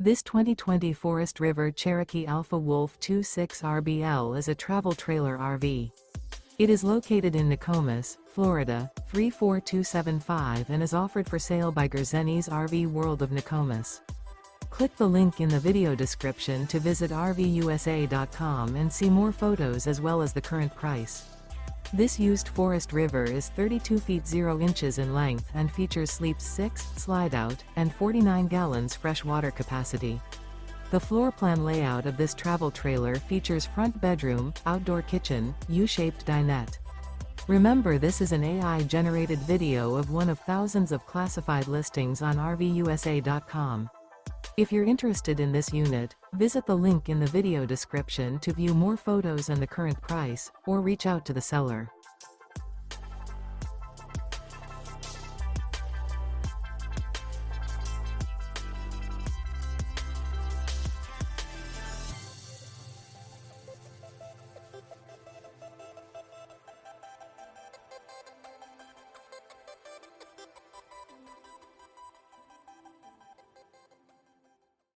This 2020 Forest River Cherokee Alpha Wolf 26RBL is a travel trailer RV. It is located in Nokomis, Florida, 34275 and is offered for sale by Gerzeny's RV World of Nokomis. Click the link in the video description to visit RVUSA.com and see more photos as well as the current price. This used Forest River is 32 feet 0 inches in length and features sleeps 6, Slideout, and 49 gallons fresh water capacity. The floor plan layout of this travel trailer features front bedroom, outdoor kitchen, U-shaped dinette. Remember, this is an AI-generated video of one of thousands of classified listings on RVUSA.com. If you're interested in this unit, visit the link in the video description to view more photos and the current price, or reach out to the seller.